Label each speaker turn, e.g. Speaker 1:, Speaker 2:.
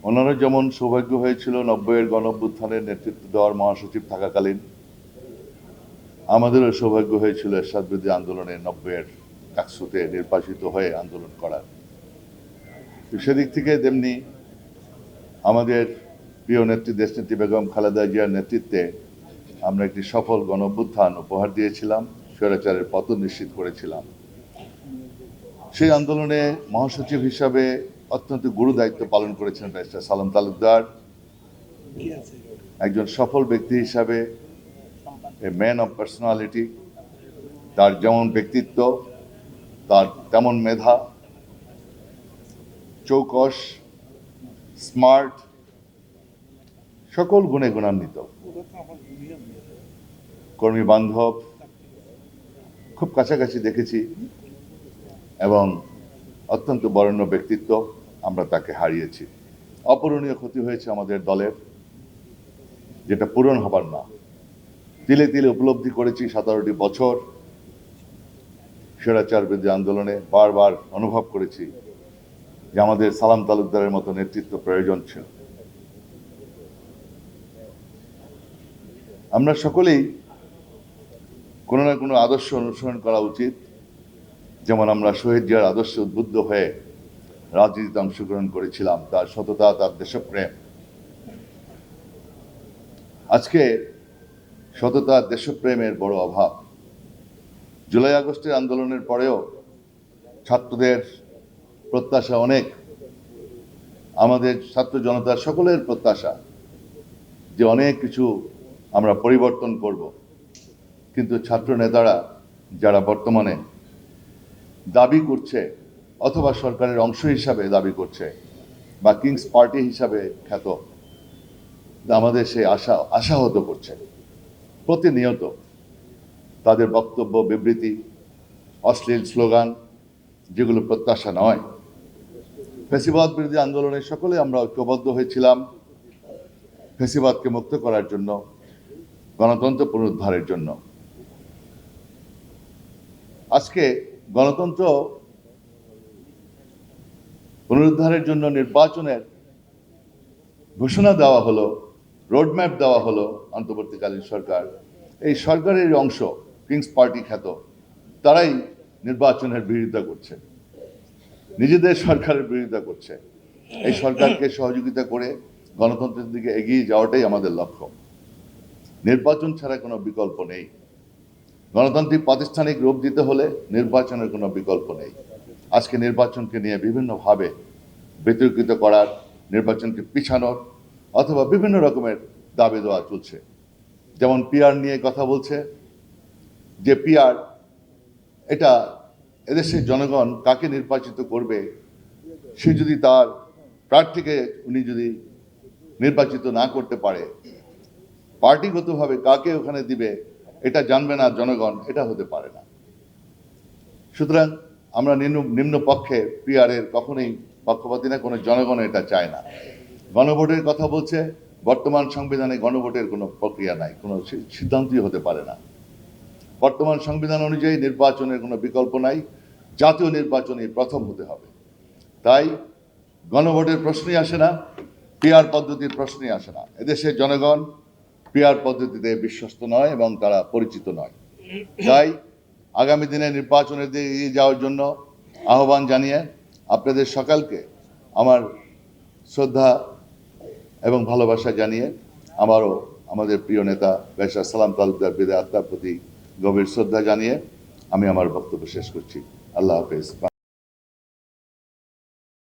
Speaker 1: ওনারা যেমন সৌভাগ্য হয়েছিল 90-এর গণঅভ্যুত্থানের নেতৃত্ব দেওয়ার মহাসচিব থাকাকালীন, আমাদেরও সৌভাগ্য হয়েছিল এরশাদ বিরোধী আন্দোলনে 90-এর ডাকসুতে নির্বাচিত হয়ে আন্দোলন করার। তো সেদিক থেকে তেমনি আমাদের প্রিয় নেত্রী দেশনেত্রী বেগম খালেদা জিয়ার নেতৃত্বে আমরা একটি সফল গণঅভ্যুত্থান উপহার দিয়েছিলাম, স্বৈরাচারের পতন নিশ্চিত করেছিলাম। সেই আন্দোলনে মহাসচিব হিসাবে অত্যন্ত গুরু দায়িত্ব পালন করেছেন ব্যারিস্টার সালাম তালুকদার। একজন সফল ব্যক্তি হিসাবে এ ম্যান অফ পার্সোনালিটি, তার যেমন ব্যক্তিত্ব তার তেমন মেধা, চৌকস, স্মার্ট, সকল গুণে গুণান্বিত, কর্মী বান্ধব, খুব কাছাকাছি দেখেছি এবং অত্যন্ত বরেণ্য ব্যক্তিত্ব। আমরা তাকে হারিয়েছি। অপূরণীয় ক্ষতি হয়েছে আমাদের দলের, যেটা পূরণ হবার না। তিলে তিলে উপলব্ধি করেছি 17টি বছর স্বৈরাচার বিরোধী আন্দোলনে, বারবার অনুভব করেছি যে আমাদের সালাম তালুকদারের মতো নেতৃত্ব প্রয়োজন ছিল। আমরা সকলেই কোনো না কোনো আদর্শ অনুসরণ করা উচিত। যেমন আমরা শহীদ জিয়ার আদর্শে উদ্বুদ্ধ হয়ে রাজনীতিতে অংশগ্রহণ করেছিলাম, তার সততা, তার দেশপ্রেম। আজকে সততা, দেশপ্রেমের বড় অভাব। জুলাই আগস্টের আন্দোলনের পরেও ছাত্রদের প্রত্যাশা অনেক, আমাদের ছাত্র জনতার সকলের প্রত্যাশা যে অনেক কিছু আমরা পরিবর্তন করব। কিন্তু ছাত্র নেতারা যারা বর্তমানে দাবি করছে অথবা সরকারের অংশ হিসাবে দাবি করছে বা কিংস পার্টি হিসাবে খ্যাত, আমাদের সেই আশাহত করছে প্রতিনিয়ত। তাদের বক্তব্য, বিবৃতি, অশ্লীল স্লোগান, যেগুলো প্রত্যাশা নয়। ফ্যাসিবাদ বিরোধী আন্দোলনে সকলে আমরা ঐক্যবদ্ধ হয়েছিলাম ফ্যাসিবাদকে মুক্ত করার জন্য, গণতন্ত্র পুনরুদ্ধারের জন্য। আজকে গণতন্ত্র পুনরুদ্ধারের জন্য নির্বাচনের ঘোষণা দেওয়া হলো, রোডম্যাপ দেওয়া হলো অন্তর্বর্তীকালীন সরকার। এই সরকারের অংশ কিংস পার্টি খ্যাত, তারাই নির্বাচনের বিরোধিতা করছে, নিজেদের সরকারের বিরোধিতা করছে। এই সরকারকে সহযোগিতা করে গণতন্ত্রের দিকে এগিয়ে যাওয়াটাই আমাদের লক্ষ্য। নির্বাচন ছাড়া কোনো বিকল্প নেই। গণতান্ত্রিক প্রাতিষ্ঠানিক রূপ দিতে হলে নির্বাচনের কোনো বিকল্প নেই। আজকে নির্বাচনকে নিয়ে বিভিন্নভাবে বিতর্কিত করার, নির্বাচনকে পিছানোর অথবা বিভিন্ন রকমের দাবি দেওয়া চলছে। যেমন পিআর নিয়ে কথা বলছে, যে পিআর এটা এদেশের জনগণ কাকে নির্বাচিত করবে, সে যদি তার প্রার্থীকে উনি যদি নির্বাচিত না করতে পারে, পার্টিগতভাবে কাকে ওখানে দিবে এটা জানবে না জনগণ, এটা হতে পারে না। সুতরাং আমরা নিম্ন পক্ষে পিআরের কখনোই পক্ষপাতী না, কোনো জনগণ এটা চায় না। গণভোটের কথা বলছে, বর্তমান সংবিধানে গণভোটের কোনো প্রক্রিয়া নাই, কোনো সিদ্ধান্তই হতে পারে না। বর্তমান সংবিধান অনুযায়ী নির্বাচনের কোনো বিকল্প নাই, জাতীয় নির্বাচনই প্রথম হতে হবে। তাই গণভোটের প্রশ্নই আসে না, পিআর পদ্ধতির প্রশ্নই আসে না। এদেশের জনগণ পিআর পদ্ধতিতে বিশ্বস্ত নয় এবং তারা পরিচিত নয়। তাই আগামী দিনে নির্বাচনের দিকে এগিয়ে যাওয়ার জন্য আহ্বান জানিয়ে আপনাদের সকলকে আমার শ্রদ্ধা এবং ভালোবাসা জানিয়ে আমারও আমাদের প্রিয় নেতা ব্যারিস্টার সালাম তালুকদার বিদায় আত্মার প্রতি গভীর শ্রদ্ধা জানিয়ে আমি আমার বক্তব্য শেষ করছি। আল্লাহ হাফেজ।